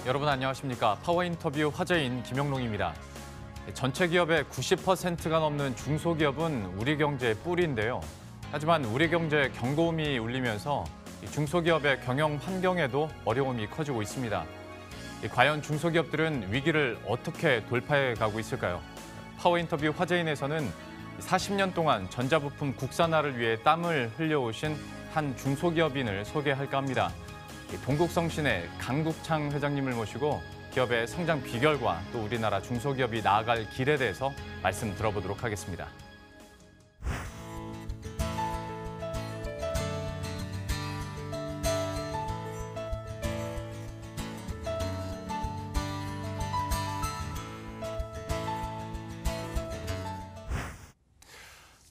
여러분 안녕하십니까? 파워인터뷰 화제인 김영롱입니다. 전체 기업의 90%가 넘는 중소기업은 우리 경제의 뿌리인데요. 하지만 우리 경제에 경고음이 울리면서 중소기업의 경영 환경에도 어려움이 커지고 있습니다. 과연 중소기업들은 위기를 어떻게 돌파해 가고 있을까요? 파워인터뷰 화제인에서는 40년 동안 전자부품 국산화를 위해 땀을 흘려오신 한 중소기업인을 소개할까 합니다. 동국성신의 강국창 회장님을 모시고 기업의 성장 비결과 또 우리나라 중소기업이 나아갈 길에 대해서 말씀 들어보도록 하겠습니다.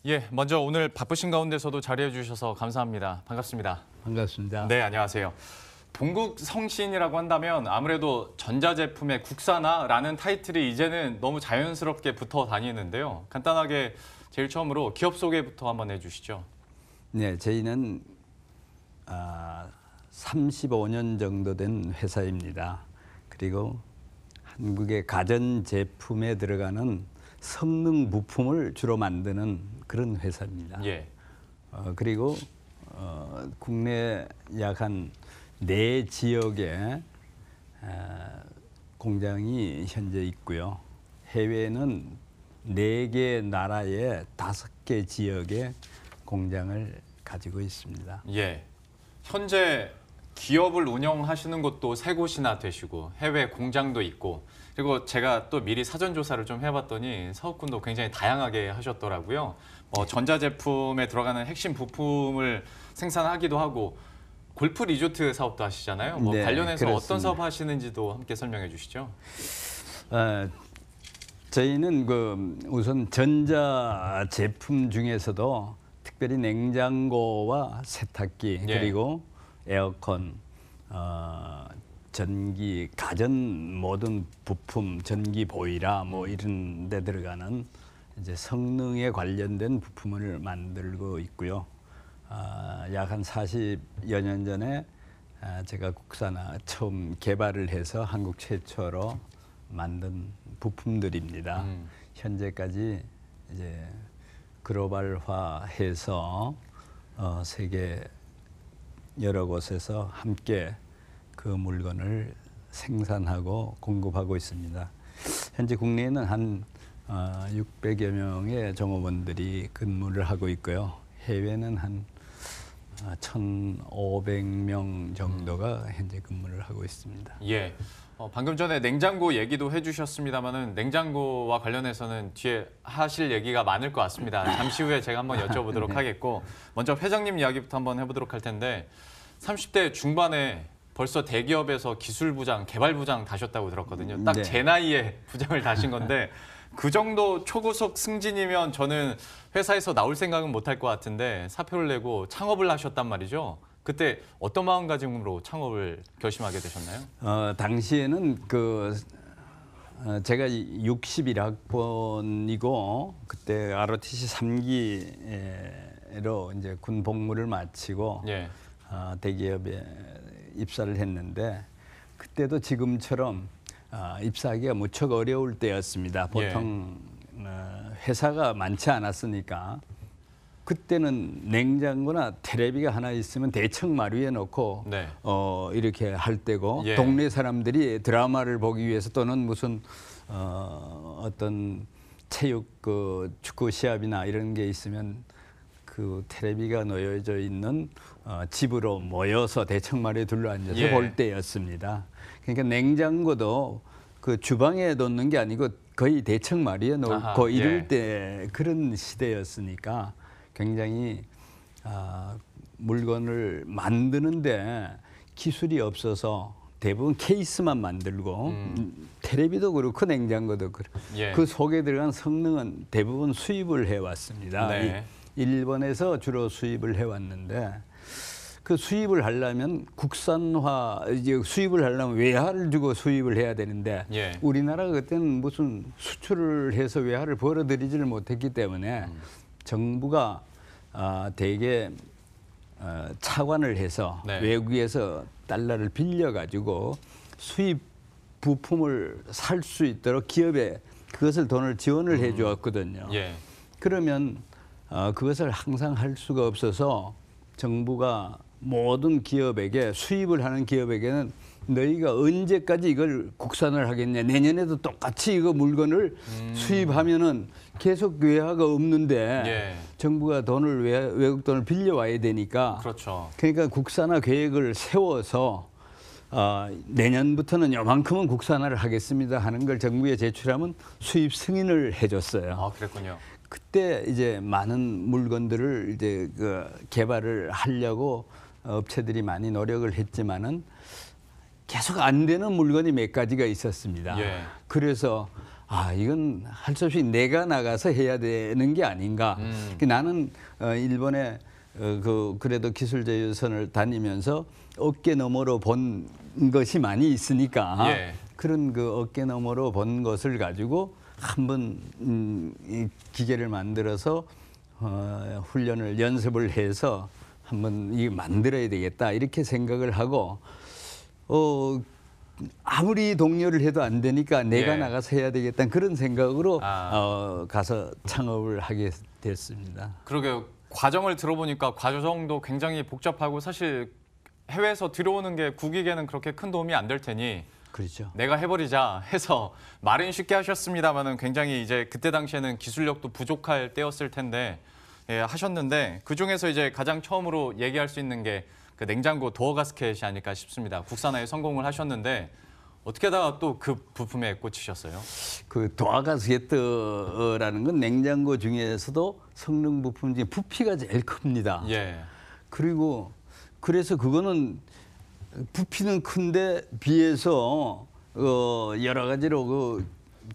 예, 먼저 오늘 바쁘신 가운데서도 자리해 주셔서 감사합니다. 반갑습니다. 반갑습니다. 네, 안녕하세요. 동국성신이라고 한다면 아무래도 전자제품의 국산화라는 타이틀이 이제는 너무 자연스럽게 붙어 다니는데요. 간단하게 제일 처음으로 기업 소개부터 한번 해주시죠. 네, 저희는 35년 정도 된 회사입니다. 그리고 한국의 가전제품에 들어가는 성능 부품을 주로 만드는 그런 회사입니다. 예. 그리고 국내 약 한 4지역에 공장이 현재 있고요. 해외는 4개 나라의 5개 지역에 공장을 가지고 있습니다. 예. 현재 기업을 운영하시는 곳도 3곳이나 되시고 해외 공장도 있고 그리고 제가 또 미리 사전 조사를 좀 해봤더니 사업군도 굉장히 다양하게 하셨더라고요. 전자제품에 들어가는 핵심 부품을 생산하기도 하고 골프 리조트 사업도 하시잖아요. 네, 관련해서 그렇습니다. 어떤 사업 하시는지도 함께 설명해 주시죠. 저희는 우선 전자제품 중에서도 특별히 냉장고와 세탁기 예. 그리고 에어컨, 전기, 가전 모든 부품, 전기 보일러 이런 데 들어가는 이제 성능에 관련된 부품을 만들고 있고요. 약 한 40여 년 전에 제가 국산화 처음 개발을 해서 한국 최초로 만든 부품들입니다. 현재까지 이제 글로벌화해서 세계 여러 곳에서 함께 그 물건을 생산하고 공급하고 있습니다. 현재 국내에는 한 600여 명의 종업원들이 근무를 하고 있고요. 해외는 한 1,500명 정도가 현재 근무를 하고 있습니다. 예. 방금 전에 냉장고 얘기도 해주셨습니다만은 냉장고와 관련해서는 뒤에 하실 얘기가 많을 것 같습니다. 잠시 후에 제가 한번 여쭤보도록 네. 하겠고 먼저 회장님 이야기부터 한번 해보도록 할 텐데 30대 중반에 벌써 대기업에서 기술부장, 개발부장 다셨다고 들었거든요. 딱 제 네. 나이에 부장을 다신 건데 그 정도 초고속 승진이면 저는 회사에서 나올 생각은 못할 것 같은데 사표를 내고 창업을 하셨단 말이죠. 그때 어떤 마음가짐으로 창업을 결심하게 되셨나요? 당시에는 제가 61학번이고 그때 ROTC 3기로 이제 군 복무를 마치고 예. 대기업에 입사를 했는데 그때도 지금처럼 입사하기가 무척 어려울 때였습니다. 보통 회사가 많지 않았으니까 그때는 냉장고나 테레비가 하나 있으면 대청마루 위에 놓고 네. 이렇게 할 때고 예. 동네 사람들이 드라마를 보기 위해서 또는 무슨 어떤 체육 축구 시합이나 이런 게 있으면 그 테레비가 놓여져 있는 집으로 모여서 대청마루에 둘러앉아서 예. 볼 때였습니다. 그러니까 냉장고도 그 주방에 놓는 게 아니고 거의 대청마루에 놓고 아하, 이럴 예. 때 그런 시대였으니까 굉장히 물건을 만드는데 기술이 없어서 대부분 케이스만 만들고 테레비도 그렇고 냉장고도 그렇고 예. 그 속에 들어간 성능은 대부분 수입을 해왔습니다. 네. 일본에서 주로 수입을 해왔는데 그 수입을 하려면 국산화, 이제 수입을 하려면 외화를 주고 수입을 해야 되는데 예. 우리나라가 그때는 무슨 수출을 해서 외화를 벌어들이지를 못했기 때문에 정부가 대개 차관을 해서 네. 외국에서 달러를 빌려가지고 수입 부품을 살 수 있도록 기업에 그것을 돈을 지원을 해 주었거든요. 예. 그러면 그것을 항상 할 수가 없어서 정부가 모든 기업에게 수입을 하는 기업에게는 너희가 언제까지 이걸 국산을 하겠냐. 내년에도 똑같이 이거 물건을 수입하면은 계속 외화가 없는데 예. 정부가 돈을 외국 돈을 빌려와야 되니까 그렇죠. 그러니까 국산화 계획을 세워서 내년부터는 요만큼은 국산화를 하겠습니다 하는 걸 정부에 제출하면 수입 승인을 해줬어요. 아, 그랬군요. 그때 이제 많은 물건들을 이제 그 개발을 하려고 업체들이 많이 노력을 했지만은 계속 안 되는 물건이 몇 가지가 있었습니다. 예. 그래서 이건 할 수 없이 내가 나가서 해야 되는 게 아닌가. 나는 일본에 그래도 기술제휴선을 다니면서 어깨 너머로 본 것이 많이 있으니까 예. 그런 그 어깨 너머로 본 것을 가지고 한번 이 기계를 만들어서 훈련을 연습을 해서 한번 이 만들어야 되겠다 이렇게 생각을 하고 아무리 독려를 해도 안 되니까 내가 예. 나가서 해야 되겠다는 그런 생각으로 가서 창업을 하게 됐습니다. 그러게요. 과정을 들어보니까 과정도 굉장히 복잡하고 사실 해외에서 들어오는 게 국익에는 그렇게 큰 도움이 안 될 테니 그렇죠. 내가 해버리자 해서 말은 쉽게 하셨습니다만은 굉장히 이제 그때 당시에는 기술력도 부족할 때였을 텐데 하셨는데 그 중에서 이제 가장 처음으로 얘기할 수 있는 게 그 냉장고 도어 가스켓이 아닐까 싶습니다. 국산화에 성공을 하셨는데 어떻게 하다가 또 그 부품에 꽂히셨어요? 그 도화가스켓라는 건 냉장고 중에서도 성능 부품 중에 부피가 제일 큽니다. 예. 그리고 그래서 그거는 부피는 큰데 비해서 여러 가지로 그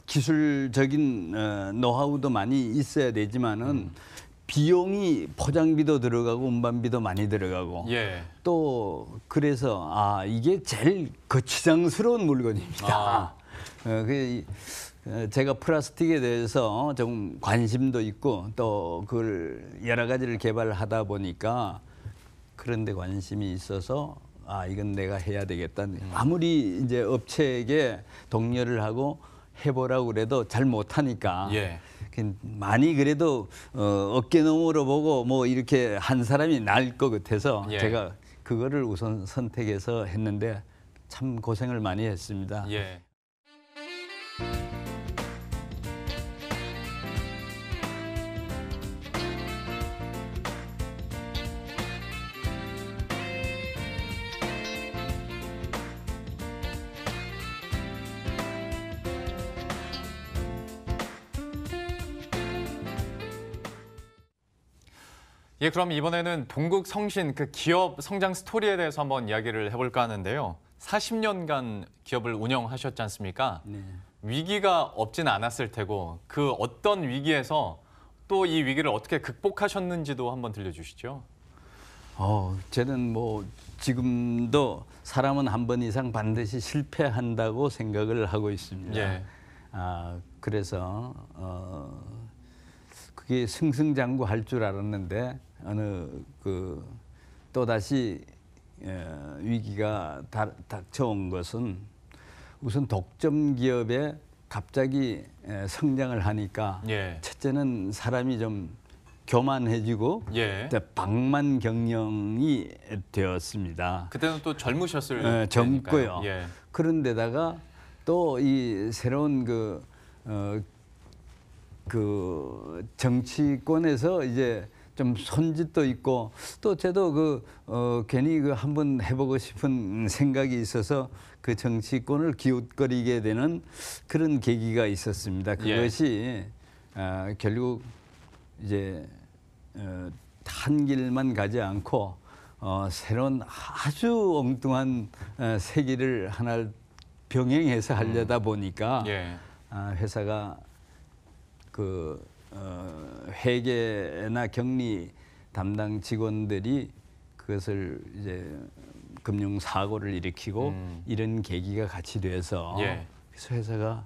기술적인 노하우도 많이 있어야 되지만은 비용이 포장비도 들어가고 운반비도 많이 들어가고 예. 또 그래서 이게 제일 거추장스러운 물건입니다. 제가 플라스틱에 대해서 좀 관심도 있고 또 그걸 여러 가지를 개발하다 보니까 그런데 관심이 있어서 이건 내가 해야 되겠다. 아무리 이제 업체에게 독려를 하고 해보라고 그래도 잘 못하니까. 예. 많이 그래도 어깨 너머로 보고 뭐 이렇게 한 사람이 나을 것 같아서 예. 제가 그거를 우선 선택해서 했는데 참 고생을 많이 했습니다. 예. 예, 그럼 이번에는 동국 성신 그 기업 성장 스토리에 대해서 한번 이야기를 해볼까 하는데요. 40년간 기업을 운영하셨지 않습니까? 네. 위기가 없지는 않았을 테고 그 어떤 위기에서 또 이 위기를 어떻게 극복하셨는지도 한번 들려주시죠. 저는 뭐 지금도 사람은 한 번 이상 반드시 실패한다고 생각을 하고 있습니다. 예. 그래서 그게 승승장구할 줄 알았는데 또다시 위기가 닥쳐온 것은 우선 독점 기업에 갑자기 성장을 하니까 예. 첫째는 사람이 좀 교만해지고 예. 방만 경영이 되었습니다. 그때는 또 젊으셨을 젊고요. 때니까요. 예. 그런데다가 또 이 새로운 그 정치권에서 이제 좀 손짓도 있고 또 저도 괜히 한번 해보고 싶은 생각이 있어서 그 정치권을 기웃거리게 되는 그런 계기가 있었습니다. 그것이 결국 이제 한 길만 가지 않고 새로운 아주 엉뚱한 세계를 하나 병행해서 하려다 보니까 예. 회사가 회계나 격리 담당 직원들이 그것을 이제 금융 사고를 일으키고 이런 계기가 같이 돼서 예. 그래서 회사가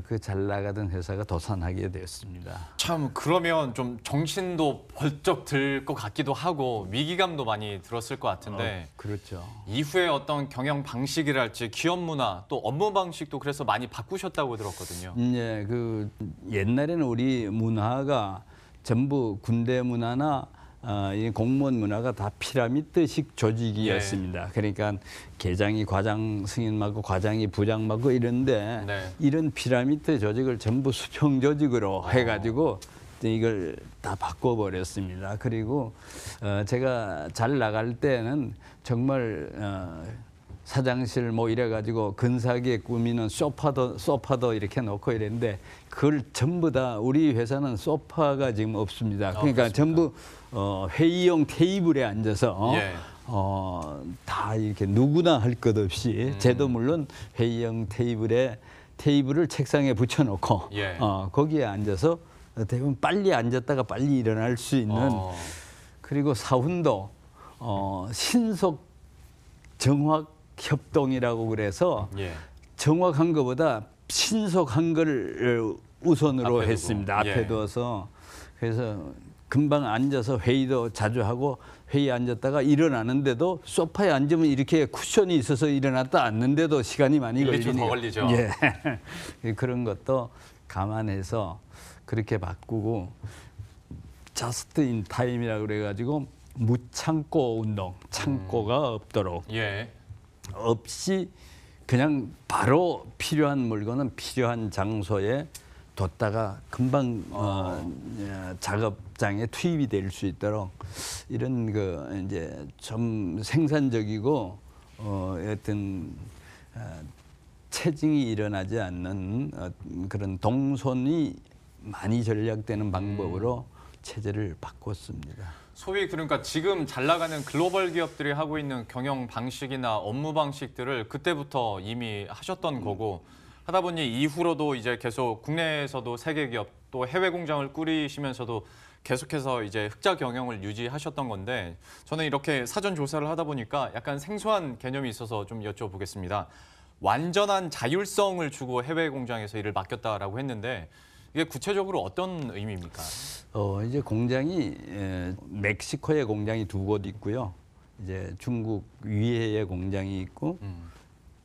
그 잘 나가던 회사가 도산하게 되었습니다. 참 그러면 좀 정신도 벌쩍 들 것 같기도 하고 위기감도 많이 들었을 것 같은데 그렇죠. 이후에 어떤 경영 방식이랄지 기업 문화 또 업무 방식도 그래서 많이 바꾸셨다고 들었거든요. 예, 그 옛날에는 우리 문화가 전부 군대 문화나 이 공무원 문화가 다 피라미드식 조직이었습니다. 그러니까 계장이 과장 승인 맡고 과장이 부장 맡고 이런데 네. 이런 피라미드 조직을 전부 수평 조직으로 해가지고 이걸 다 바꿔버렸습니다. 그리고 제가 잘 나갈 때는 정말 사장실 뭐 이래가지고 근사하게 꾸미는 소파도 이렇게 놓고 이랬는데 그걸 전부 다 우리 회사는 소파가 지금 없습니다. 그러니까 그렇습니까? 전부 회의용 테이블에 앉아서 예. 다 이렇게 누구나 할 것 없이 저도 물론 회의용 테이블을 책상에 붙여놓고 예. 거기에 앉아서 대부분 빨리 앉았다가 빨리 일어날 수 있는 그리고 사훈도 신속 정확 협동이라고 그래서 예. 정확한 것보다 신속한 걸 우선으로 앞에 두고. 했습니다. 앞에 예. 두어서 그래서 금방 앉아서 회의도 자주 하고 회의 앉았다가 일어나는데도 소파에 앉으면 이렇게 쿠션이 있어서 일어났다 앉는데도 시간이 많이 1~2초 더 걸리니까 걸리죠. 예. 그런 것도 감안해서 그렇게 바꾸고 저스트 인 타임이라고 그래가지고 무창고 운동, 창고가 없도록 예. 없이 그냥 바로 필요한 물건은 필요한 장소에 뒀다가 금방 작업장에 투입이 될 수 있도록 이런 그 이제 좀 생산적이고 어떤 체증이 일어나지 않는 그런 동선이 많이 전략되는 방법으로 체제를 바꿨습니다. 소위 그러니까 지금 잘 나가는 글로벌 기업들이 하고 있는 경영 방식이나 업무 방식들을 그때부터 이미 하셨던 거고 하다 보니 이후로도 이제 계속 국내에서도 세계 기업 또 해외 공장을 꾸리시면서도 계속해서 이제 흑자 경영을 유지하셨던 건데 저는 이렇게 사전 조사를 하다 보니까 약간 생소한 개념이 있어서 좀 여쭤보겠습니다. 완전한 자율성을 주고 해외 공장에서 일을 맡겼다라고 했는데 이게 구체적으로 어떤 의미입니까? 이제 공장이 멕시코에 공장이 2곳 있고요. 이제 중국 위해에 공장이 있고,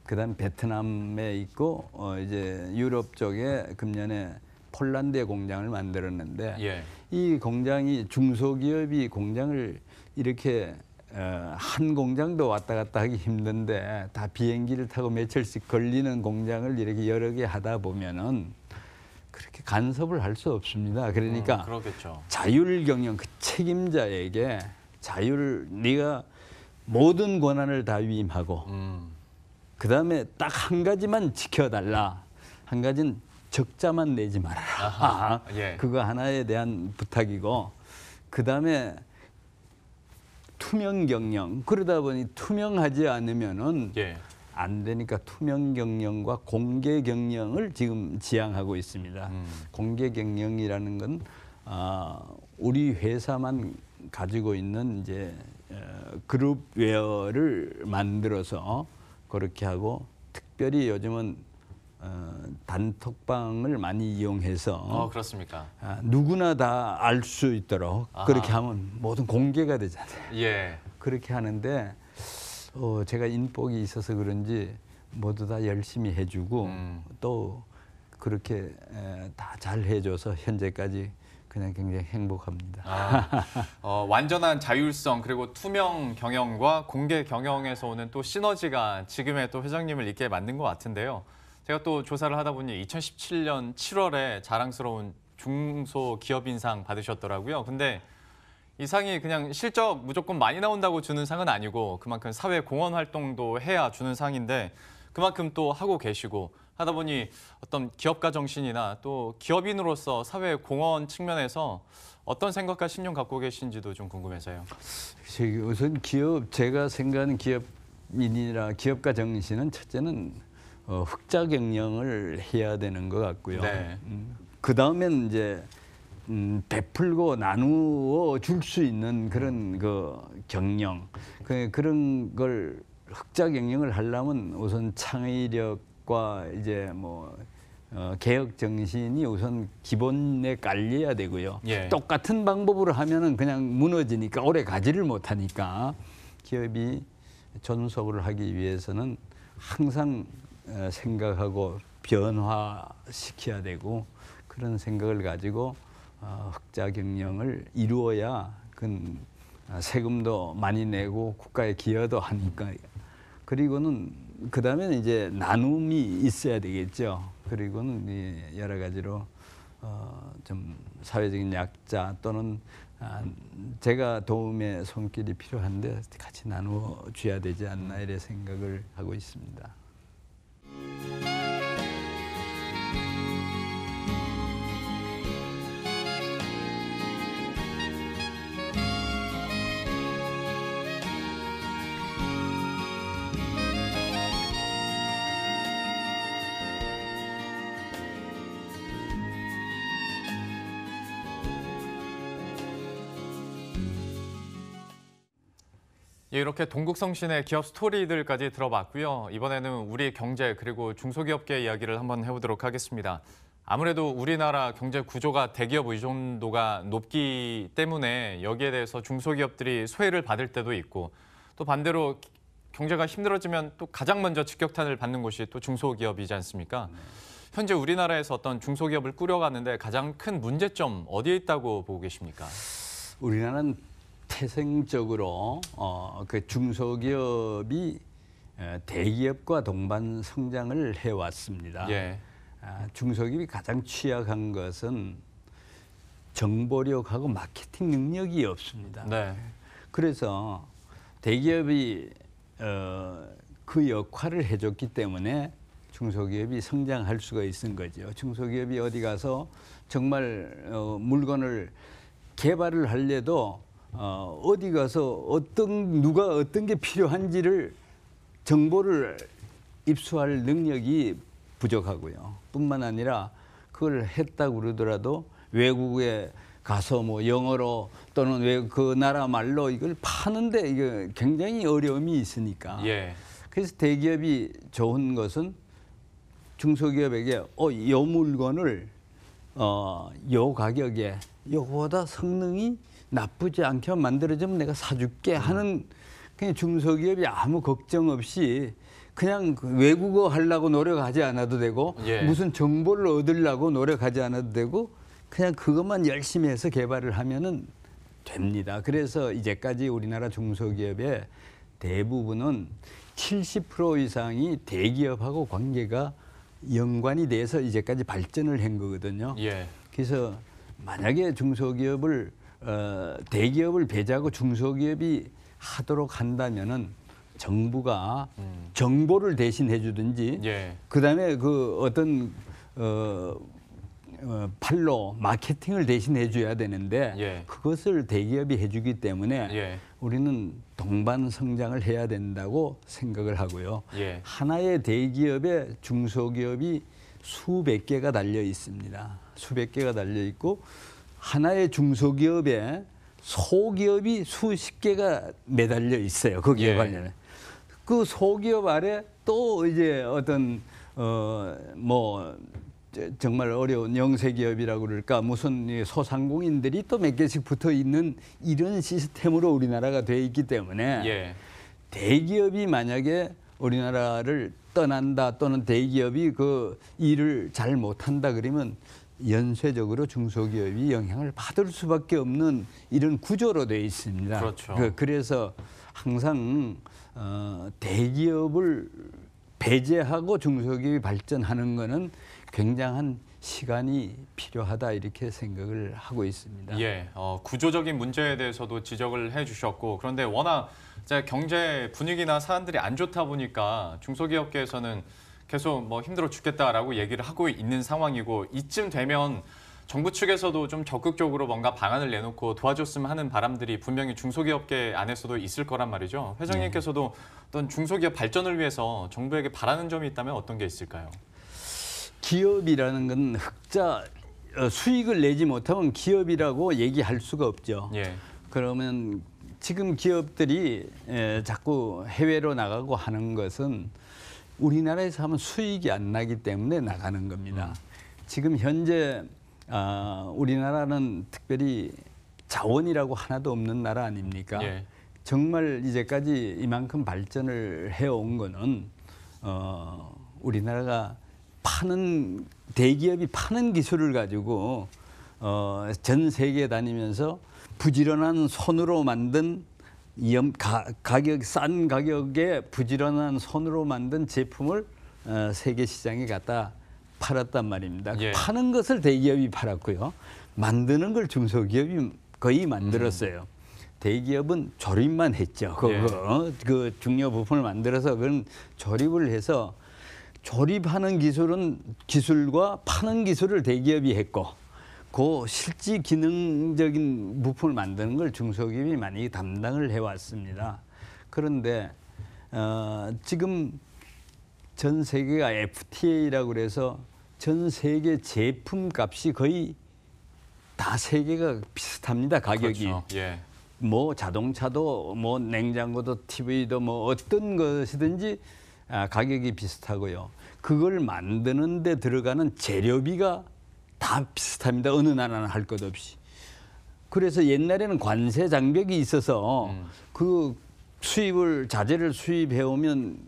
그다음 베트남에 있고, 이제 유럽 쪽에 금년에 폴란드에 공장을 만들었는데 예. 이 공장이 중소기업이 공장을 이렇게 한 공장도 왔다 갔다 하기 힘든데 다 비행기를 타고 며칠씩 걸리는 공장을 이렇게 여러 개 하다 보면은 그렇게 간섭을 할 수 없습니다. 그러니까 그러겠죠. 자율 경영 그 책임자에게 네가 모든 권한을 다 위임하고 그다음에 딱 한 가지만 지켜달라. 한 가지는 적자만 내지 말아라. 예. 그거 하나에 대한 부탁이고 그다음에 투명 경영. 그러다 보니 투명하지 않으면은 예. 안 되니까 투명 경영과 공개 경영을 지금 지향하고 있습니다. 공개 경영이라는 건 우리 회사만 가지고 있는 이제 그룹웨어를 만들어서 그렇게 하고 특별히 요즘은 단톡방을 많이 이용해서 그렇습니까? 누구나 다 알 수 있도록 그렇게 하면 모든 공개가 되잖아요. 예. 그렇게 하는데 제가 인복이 있어서 그런지 모두 다 열심히 해주고 또 그렇게 다 잘 해줘서 현재까지 그냥 굉장히 행복합니다. 완전한 자율성 그리고 투명 경영과 공개 경영에서 오는 또 시너지가 지금의 또 회장님을 있게 만든 것 같은데요. 제가 또 조사를 하다 보니 2017년 7월에 자랑스러운 중소기업인상 받으셨더라고요. 근데 이 상이 그냥 실적 무조건 많이 나온다고 주는 상은 아니고 그만큼 사회 공헌 활동도 해야 주는 상인데 그만큼 또 하고 계시고 하다 보니 어떤 기업가 정신이나 또 기업인으로서 사회 공헌 측면에서 어떤 생각과 신념 갖고 계신지도 좀 궁금해서요. 우선 제가 생각하는 기업인이나 기업가 정신은 첫째는 흑자 경영을 해야 되는 것 같고요. 네. 그 다음엔 이제 베풀고 나누어 줄 수 있는 그런 그 경영 그런 걸 흑자 경영을 하려면 우선 창의력과 이제 뭐 개혁 정신이 우선 기본에 깔려야 되고요. 예. 똑같은 방법으로 하면은 그냥 무너지니까 오래 가지를 못하니까 기업이 존속을 하기 위해서는 항상 생각하고 변화시켜야 되고 그런 생각을 가지고 흑자 경영을 이루어야 세금도 많이 내고 국가에 기여도 하니까 그리고는 그다음에 이제 나눔이 있어야 되겠죠. 그리고는 여러 가지로 좀 사회적인 약자 또는 제가 도움의 손길이 필요한데 같이 나누어 줘야 되지 않나 이런 생각을 하고 있습니다. 예, 이렇게 동국성신의 기업 스토리들까지 들어봤고요. 이번에는 우리 경제 그리고 중소기업계 이야기를 한번 해보도록 하겠습니다. 아무래도 우리나라 경제 구조가 대기업 의존도가 높기 때문에 여기에 대해서 중소기업들이 소외를 받을 때도 있고 또 반대로 경제가 힘들어지면 또 가장 먼저 직격탄을 받는 곳이 또 중소기업이지 않습니까? 현재 우리나라에서 어떤 중소기업을 꾸려가는데 가장 큰 문제점 어디에 있다고 보고 계십니까? 우리나라는 태생적으로 그 중소기업이 대기업과 동반 성장을 해왔습니다. 예. 중소기업이 가장 취약한 것은 정보력하고 마케팅 능력이 없습니다. 네. 그래서 대기업이 그 역할을 해줬기 때문에 중소기업이 성장할 수가 있는 거죠. 중소기업이 어디 가서 정말 물건을 개발을 하려도 어디 가서 누가 어떤 게 필요한지를 정보를 입수할 능력이 부족하고요. 뿐만 아니라 그걸 했다고 그러더라도 외국에 가서 뭐 영어로 또는 그 나라 말로 이걸 파는데 이게 굉장히 어려움이 있으니까. 예. 그래서 대기업이 좋은 것은 중소기업에게 요 물건을 요 가격에 요거보다 성능이 나쁘지 않게 만들어주면 내가 사줄게 하는 그냥 중소기업이 아무 걱정 없이 그냥 외국어 하려고 노력하지 않아도 되고 예. 무슨 정보를 얻으려고 노력하지 않아도 되고 그냥 그것만 열심히 해서 개발을 하면은 됩니다. 그래서 이제까지 우리나라 중소기업의 대부분은 70% 이상이 대기업하고 관계가 연관이 돼서 이제까지 발전을 한 거거든요. 예. 그래서 만약에 중소기업을 대기업을 배제하고 중소기업이 하도록 한다면은 정부가 정보를 대신 해주든지 예. 그다음에 그 어떤 팔로 마케팅을 대신 해줘야 되는데 예. 그것을 대기업이 해주기 때문에 예. 우리는 동반 성장을 해야 된다고 생각을 하고요. 예. 하나의 대기업에 중소기업이 수백 개가 달려 있습니다. 수백 개가 달려 있고 하나의 중소기업에 소기업이 수십 개가 매달려 있어요. 거기에 예. 관련해. 그 소기업 아래 또 이제 어떤 정말 어려운 영세기업이라고 그럴까 무슨 소상공인들이 또 몇 개씩 붙어 있는 이런 시스템으로 우리나라가 돼 있기 때문에 예. 대기업이 만약에 우리나라를 떠난다 또는 대기업이 그 일을 잘 못한다 그러면 연쇄적으로 중소기업이 영향을 받을 수밖에 없는 이런 구조로 되어 있습니다. 그렇죠. 그래서 항상 대기업을 배제하고 중소기업이 발전하는 것은 굉장한 시간이 필요하다 이렇게 생각을 하고 있습니다. 예, 구조적인 문제에 대해서도 지적을 해주셨고 그런데 워낙 이제 경제 분위기나 사람들이 안 좋다 보니까 중소기업계에서는 계속 뭐 힘들어 죽겠다라고 얘기를 하고 있는 상황이고 이쯤 되면 정부 측에서도 좀 적극적으로 뭔가 방안을 내놓고 도와줬으면 하는 바람들이 분명히 중소기업계 안에서도 있을 거란 말이죠. 회장님께서도 어떤 중소기업 발전을 위해서 정부에게 바라는 점이 있다면 어떤 게 있을까요? 기업이라는 건 흑자 수익을 내지 못하면 기업이라고 얘기할 수가 없죠. 예. 그러면 지금 기업들이 자꾸 해외로 나가고 하는 것은 우리나라에서 하면 수익이 안 나기 때문에 나가는 겁니다. 지금 현재 우리나라는 특별히 자원이라고 하나도 없는 나라 아닙니까? 예. 정말 이제까지 이만큼 발전을 해온 거는 우리나라가 대기업이 파는 기술을 가지고 전 세계 다니면서 부지런한 손으로 만든 싼 가격에 부지런한 손으로 만든 제품을 세계 시장에 갖다 팔았단 말입니다. 예. 파는 것을 대기업이 팔았고요. 만드는 걸 중소기업이 거의 만들었어요. 대기업은 조립만 했죠. 그 중요 부품을 만들어서 그건 조립을 해서 조립하는 기술과 파는 기술을 대기업이 했고 그 실질 기능적인 부품을 만드는 걸 중소기업이 많이 담당을 해왔습니다. 그런데 지금 전 세계가 FTA라고 그래서 전 세계 제품 값이 거의 다 세계가 비슷합니다. 가격이. 그렇죠. 예. 뭐 자동차도 뭐 냉장고도 TV도 뭐 어떤 것이든지 가격이 비슷하고요. 그걸 만드는 데 들어가는 재료비가 다 비슷합니다. 어느 나라는 할 것 없이. 그래서 옛날에는 관세 장벽이 있어서 그 자재를 수입해 오면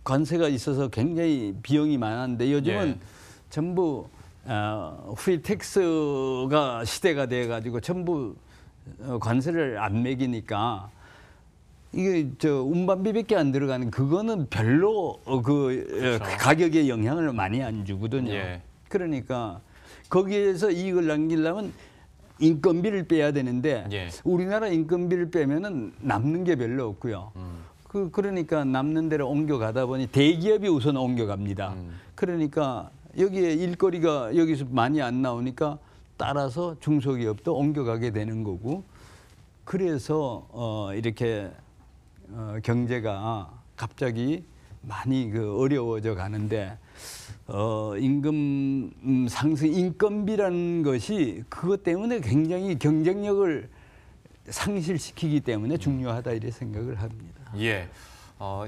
관세가 있어서 굉장히 비용이 많았는데 요즘은 예. 전부 프리텍스가 시대가 돼 가지고 전부 관세를 안 매기니까 이게 운반비밖에 안 들어가는 그거는 별로 그렇죠. 가격에 영향을 많이 안 주거든요. 예. 그러니까 거기에서 이익을 남기려면 인건비를 빼야 되는데 예. 우리나라 인건비를 빼면은 남는 게 별로 없고요. 그러니까 남는 데로 옮겨가다 보니 대기업이 우선 옮겨갑니다. 그러니까 여기에 일거리가 여기서 많이 안 나오니까 따라서 중소기업도 옮겨가게 되는 거고 그래서 이렇게 경제가 갑자기 많이 어려워져 가는데 임금 상승, 인건비라는 것이 그것 때문에 굉장히 경쟁력을 상실시키기 때문에 중요하다 이렇게 생각을 합니다. 예.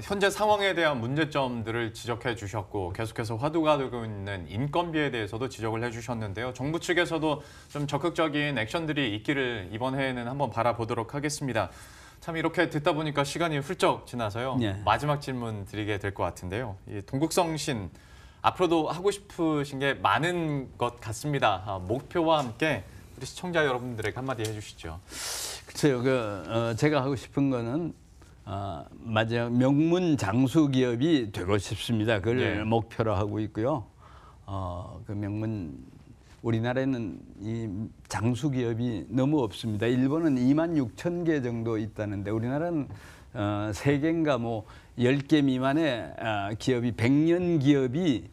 현재 상황에 대한 문제점들을 지적해 주셨고 계속해서 화두가 되고 있는 인건비에 대해서도 지적을 해주셨는데요. 정부 측에서도 좀 적극적인 액션들이 있기를 이번 해에는 한번 바라보도록 하겠습니다. 참 이렇게 듣다 보니까 시간이 훌쩍 지나서요. 네. 마지막 질문 드리게 될 것 같은데요. 이 동국성신 앞으로도 하고 싶으신 게 많은 것 같습니다. 목표와 함께 우리 시청자 여러분들에게 한마디 해주시죠. 글쎄요, 제가 하고 싶은 거는 마지막 명문 장수 기업이 되고 싶습니다. 그걸 예. 목표로 하고 있고요. 그 명문 우리나라에는 이 장수 기업이 너무 없습니다. 일본은 26,000개 정도 있다는데 우리나라는 3개인가 뭐 10개 미만의 기업이 100년 기업이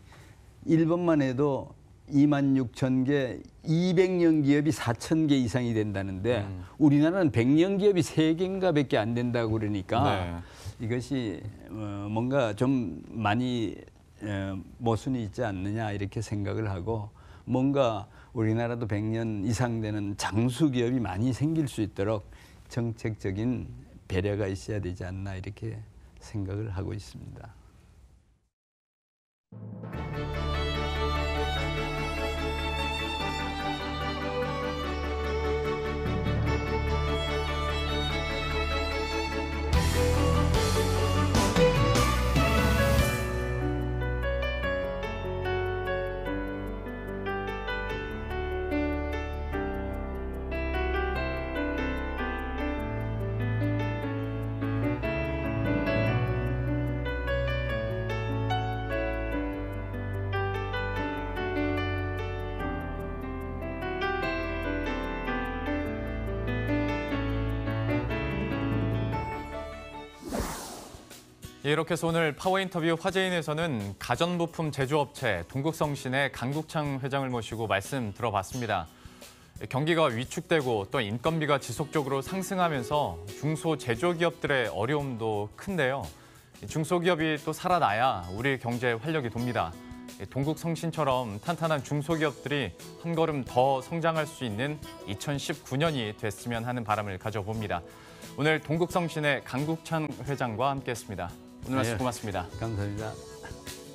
일본만 해도 26,000개, 200년 기업이 4,000개 이상이 된다는데 우리나라는 100년 기업이 3개인가 밖에 안 된다고 그러니까 이것이 뭔가 좀 많이 모순이 있지 않느냐 이렇게 생각을 하고 뭔가 우리나라도 100년 이상 되는 장수 기업이 많이 생길 수 있도록 정책적인 배려가 있어야 되지 않나 이렇게 생각을 하고 있습니다. 이렇게 해서 오늘 파워인터뷰 화제인에서는 가전부품 제조업체 동국성신의 강국창 회장을 모시고 말씀 들어봤습니다. 경기가 위축되고 또 인건비가 지속적으로 상승하면서 중소제조기업들의 어려움도 큰데요. 중소기업이 또 살아나야 우리 경제에 활력이 돕니다. 동국성신처럼 탄탄한 중소기업들이 한 걸음 더 성장할 수 있는 2019년이 됐으면 하는 바람을 가져봅니다. 오늘 동국성신의 강국창 회장과 함께했습니다. 오늘 말씀 고맙습니다. 감사합니다. 감사합니다.